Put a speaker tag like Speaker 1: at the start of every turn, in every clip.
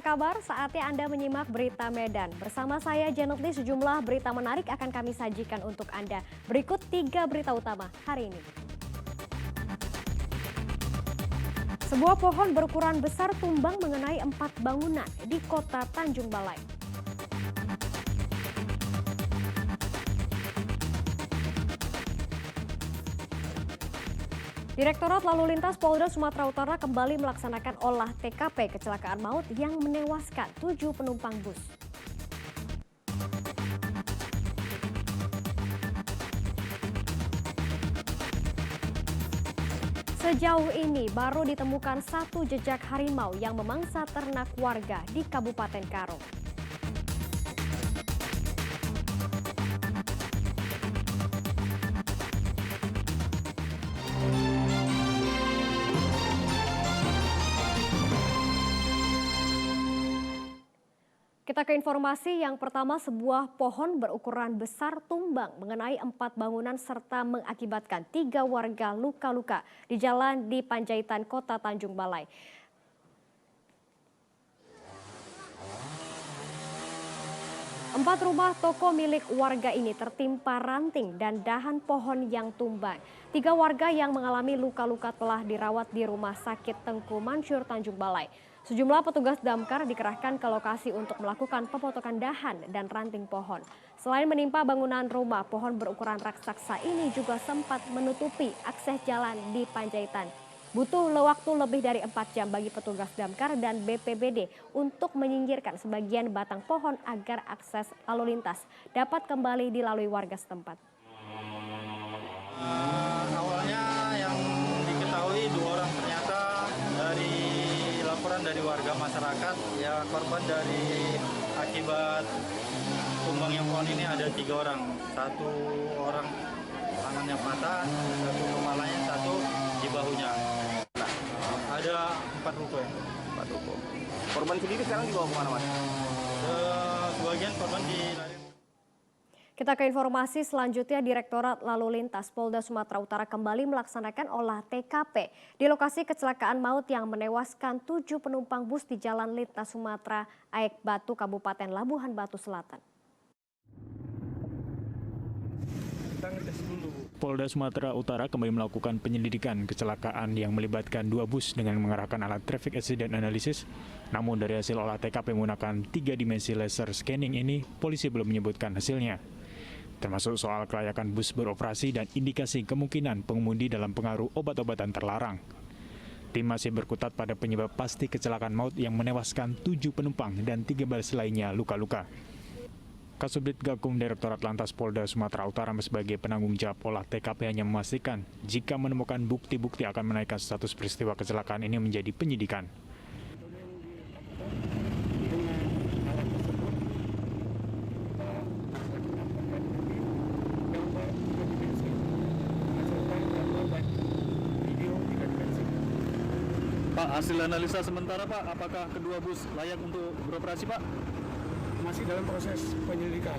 Speaker 1: kabar? Saatnya Anda menyimak berita Medan. Bersama saya Janet Lee, sejumlah berita menarik akan kami sajikan untuk Anda. Berikut 3 berita utama hari ini. Sebuah pohon berukuran besar tumbang mengenai 4 bangunan di kota Tanjung Balai. Direktorat Lalu Lintas Polda Sumatera Utara kembali melaksanakan olah TKP kecelakaan maut yang menewaskan 7 penumpang bus. Sejauh ini baru ditemukan 1 jejak harimau yang memangsa ternak warga di Kabupaten Karo. Kita ke informasi yang pertama, sebuah pohon berukuran besar tumbang mengenai 4 bangunan serta mengakibatkan 3 warga luka-luka di jalan di Panjaitan, Kota Tanjung Balai. Empat rumah toko milik warga ini tertimpa ranting dan dahan pohon yang tumbang. 3 warga yang mengalami luka-luka telah dirawat di Rumah Sakit Tengku Mansur Tanjung Balai. Sejumlah petugas damkar dikerahkan ke lokasi untuk melakukan pemotongan dahan dan ranting pohon. Selain menimpa bangunan rumah, pohon berukuran raksasa ini juga sempat menutupi akses jalan di Panjaitan. Butuh waktu lebih dari 4 jam bagi petugas damkar dan BPBD untuk menyingkirkan sebagian batang pohon agar akses lalu lintas dapat kembali dilalui warga setempat.
Speaker 2: Awalnya yang diketahui 2 orang, ternyata dari laporan dari warga masyarakat ya korban dari akibat tumbang yang pohon ini ada 3 orang. 1 orang tangannya patah, 1 kepalanya, 1 di bahunya. Nah, ada 4 ruko ya.
Speaker 3: 4 ruko. Korban sendiri sekarang dibawa kemana, Mas?
Speaker 2: Sebagian korban dilarikan.
Speaker 1: Kita ke informasi selanjutnya, Direktorat Lalu Lintas Polda Sumatera Utara kembali melaksanakan olah TKP di lokasi kecelakaan maut yang menewaskan 7 penumpang bus di Jalan Lintas Sumatera, Aek Batu, Kabupaten Labuhan Batu Selatan.
Speaker 4: Polda Sumatera Utara kembali melakukan penyelidikan kecelakaan yang melibatkan 2 bus dengan mengerahkan alat traffic accident analysis. Namun dari hasil olah TKP menggunakan 3 dimensi laser scanning ini, polisi belum menyebutkan hasilnya. Termasuk soal kelayakan bus beroperasi dan indikasi kemungkinan pengemudi dalam pengaruh obat-obatan terlarang. Tim masih berkutat pada penyebab pasti kecelakaan maut yang menewaskan 7 penumpang dan 13 lainnya luka-luka. Kasubdit Gakum Direktorat Lantas Polda Sumatera Utara sebagai penanggung jawab olah TKP hanya memastikan jika menemukan bukti-bukti akan menaikkan status peristiwa kecelakaan ini menjadi penyidikan.
Speaker 5: Pak, hasil analisa sementara Pak, apakah kedua bus layak untuk beroperasi Pak?
Speaker 6: Masih dalam proses penyelidikan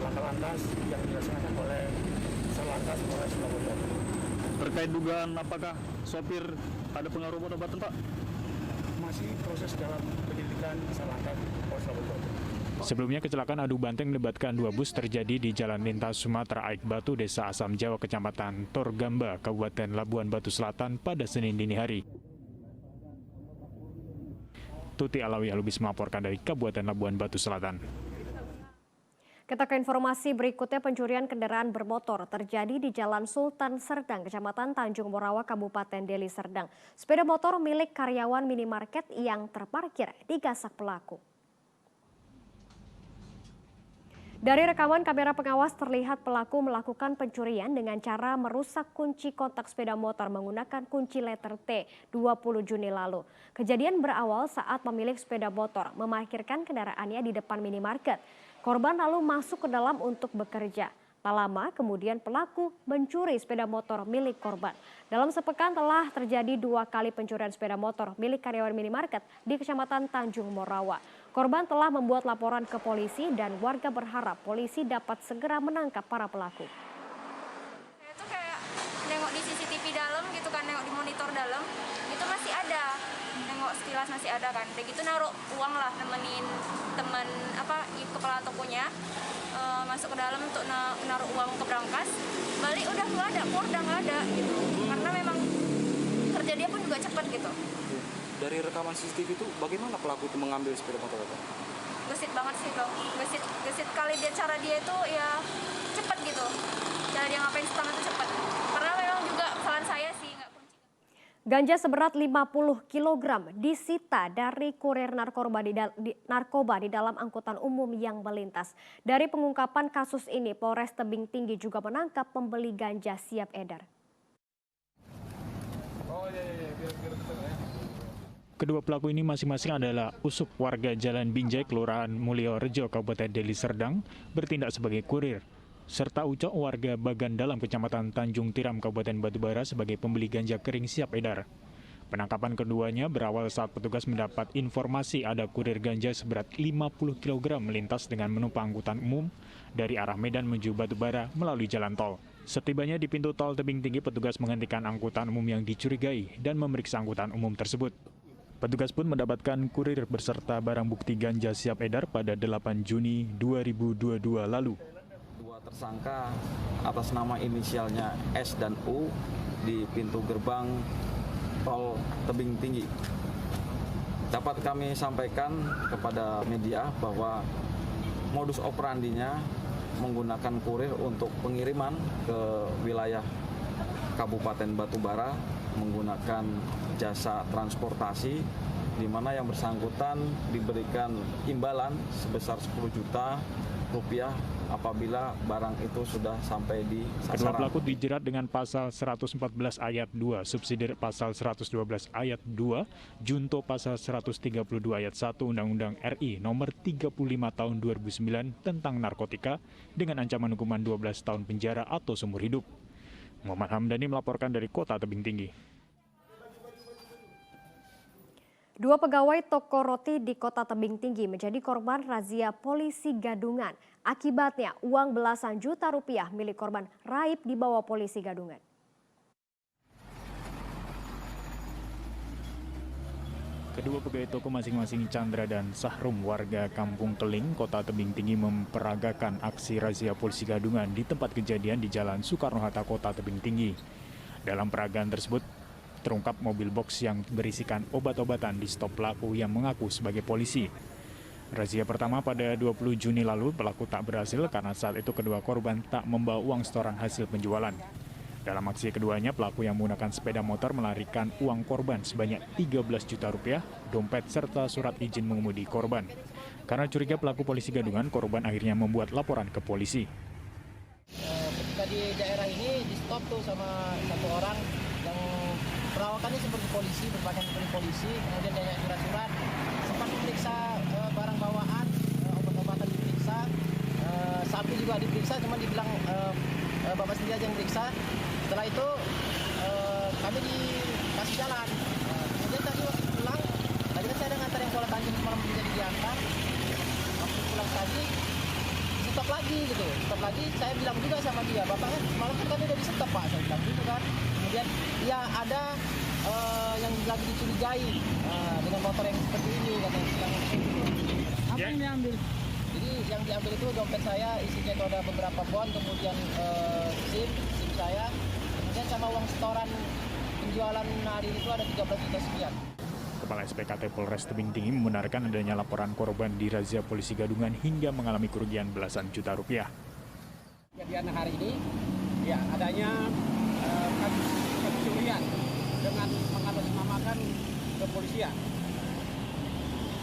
Speaker 6: laka lantas yang dilaksanakan oleh Satlantas Polres Labuhan Batu.
Speaker 5: Terkait dugaan apakah sopir ada pengaruh obat-obatan Pak?
Speaker 6: Masih proses dalam penyelidikan Satlantas Polres Labuhan Batu.
Speaker 4: Sebelumnya kecelakaan adu banteng melibatkan 2 bus terjadi di Jalan Lintas Sumatera Aek Batu, Desa Asam Jawa, Kecamatan Torgamba, Kabupaten Labuhan Batu Selatan pada Senin dini hari. Tuti Alawi Alubis melaporkan dari Kabupaten Labuhan Batu Selatan.
Speaker 1: Kita ke informasi berikutnya, pencurian kendaraan bermotor terjadi di Jalan Sultan Serdang, Kecamatan Tanjung Morawa, Kabupaten Deli Serdang. Sepeda motor milik karyawan minimarket yang terparkir digasak pelaku. Dari rekaman kamera pengawas terlihat pelaku melakukan pencurian dengan cara merusak kunci kontak sepeda motor menggunakan kunci letter T 20 Juni lalu. Kejadian berawal saat pemilik sepeda motor memarkirkan kendaraannya di depan minimarket. Korban lalu masuk ke dalam untuk bekerja. Tak lama kemudian pelaku mencuri sepeda motor milik korban. Dalam sepekan telah terjadi 2 kali pencurian sepeda motor milik karyawan minimarket di Kecamatan Tanjung Morawa. Korban telah membuat laporan ke polisi dan warga berharap polisi dapat segera menangkap para pelaku.
Speaker 7: Saya tuh kayak nengok di CCTV dalam gitu kan, nengok di monitor dalam, itu masih ada. Nengok sekilas masih ada kan. Udah gitu naruh uang lah, nemenin teman kepala tokonya masuk ke dalam untuk naruh uang ke brankas. Balik udah nggak ada, keluar udah nggak ada gitu. Karena memang kerja dia pun juga cepat gitu.
Speaker 8: Dari rekaman CCTV itu bagaimana pelaku itu mengambil sepeda motor itu?
Speaker 7: Gesit banget sih bro, gesit kali cara dia itu ya cepat gitu. Cara dia ngapain setengah itu cepat. Karena memang juga kesalahan saya sih nggak kunci.
Speaker 1: Ganja seberat 50 kg disita dari kurir narkoba di dalam angkutan umum yang melintas. Dari pengungkapan kasus ini, Polres Tebing Tinggi juga menangkap pembeli ganja siap edar.
Speaker 4: Kedua pelaku ini masing-masing adalah Usup warga Jalan Binjai, Kelurahan Mulyorejo, Kabupaten Deli Serdang, bertindak sebagai kurir, serta Ucok warga Bagan Dalam, Kecamatan Tanjung Tiram, Kabupaten Batubara, sebagai pembeli ganja kering siap edar. Penangkapan keduanya berawal saat petugas mendapat informasi ada kurir ganja seberat 50 kg melintas dengan menumpang angkutan umum dari arah Medan menuju Batubara melalui jalan tol. Setibanya di pintu tol Tebing Tinggi, petugas menghentikan angkutan umum yang dicurigai dan memeriksa angkutan umum tersebut. Petugas pun mendapatkan kurir beserta barang bukti ganja siap edar pada 8 Juni 2022 lalu.
Speaker 8: Dua tersangka atas nama inisialnya S dan U di pintu gerbang tol Tebing Tinggi. Dapat kami sampaikan kepada media bahwa modus operandinya menggunakan kurir untuk pengiriman ke wilayah Kabupaten Batubara menggunakan jasa transportasi, di mana yang bersangkutan diberikan imbalan sebesar 10 juta rupiah apabila barang itu sudah sampai di sasaran.
Speaker 4: Kedua pelaku dijerat dengan pasal 114 ayat 2, subsidiar pasal 112 ayat 2, junto pasal 132 ayat 1 Undang-Undang RI nomor 35 tahun 2009 tentang narkotika dengan ancaman hukuman 12 tahun penjara atau seumur hidup. Muhammad Hamdani melaporkan dari Kota Tebing Tinggi.
Speaker 1: Dua pegawai toko roti di Kota Tebing Tinggi menjadi korban razia polisi gadungan. Akibatnya uang belasan juta rupiah milik korban raib dibawa polisi gadungan.
Speaker 4: Kedua pegawai toko masing-masing Chandra dan Sahrum warga Kampung Keling, Kota Tebing Tinggi memperagakan aksi razia polisi gadungan di tempat kejadian di Jalan Soekarno-Hatta, Kota Tebing Tinggi. Dalam peragaan tersebut, terungkap mobil box yang berisikan obat-obatan di stop pelaku yang mengaku sebagai polisi. Razia pertama pada 20 Juni lalu, pelaku tak berhasil karena saat itu kedua korban tak membawa uang setoran hasil penjualan. Dalam aksi keduanya, pelaku yang menggunakan sepeda motor melarikan uang korban sebanyak 13 juta rupiah, dompet, serta surat izin mengemudi korban. Karena curiga pelaku polisi gadungan, korban akhirnya membuat laporan ke polisi.
Speaker 9: Ketika di daerah ini di stop tuh sama satu orang yang perawakannya seperti polisi, berpakaian seperti polisi, kemudian dia surat-surat, sempat diperiksa barang bawaan, obat-obatan diperiksa, sapi juga diperiksa, cuma dibilang bapak sendiri aja yang periksa. Setelah itu kami dikasih jalan. Kemudian tadi waktu pulang, tadi kan saya ada ngantar yang Kuala Tanjung semalam jadi diantar. Waktu pulang tadi stop lagi gitu, stop lagi. Saya bilang juga sama dia, bapak kan semalam kan kami udah di stop pak, saya bilang gitu kan. Kemudian ya ada yang lagi dicurigai dengan motor yang seperti ini katanya. Apa yang diambil? Jadi yang diambil itu dompet saya, isinya itu ada beberapa bon, kemudian SIM saya, kemudian sama uang setoran penjualan hari itu ada 13 juta sekian.
Speaker 4: Kepala SPKT Polres Tebing Tinggi membenarkan adanya laporan korban di razia polisi gadungan hingga mengalami kerugian belasan juta rupiah.
Speaker 9: Kejadian hari ini, ya adanya kasus pencurian dengan mengatasnamakan kepolisian.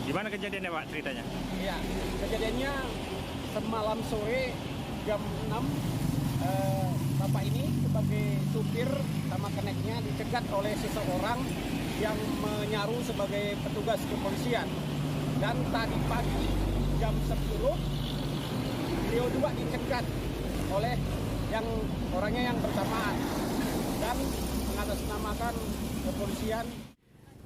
Speaker 5: Gimana kejadiannya Pak ceritanya?
Speaker 9: Iya, kejadiannya semalam sore jam 6, bapak ini sebagai supir sama keneknya dicegat oleh seseorang yang menyaru sebagai petugas kepolisian. Dan tadi pagi jam 10, beliau juga dicegat oleh orangnya yang bersamaan dan mengatasnamakan kepolisian.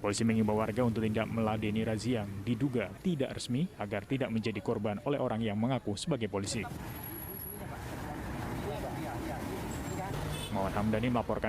Speaker 4: Polisi mengimbau warga untuk tidak meladeni razia yang diduga tidak resmi agar tidak menjadi korban oleh orang yang mengaku sebagai polisi. Muhammad Hamdani melaporkan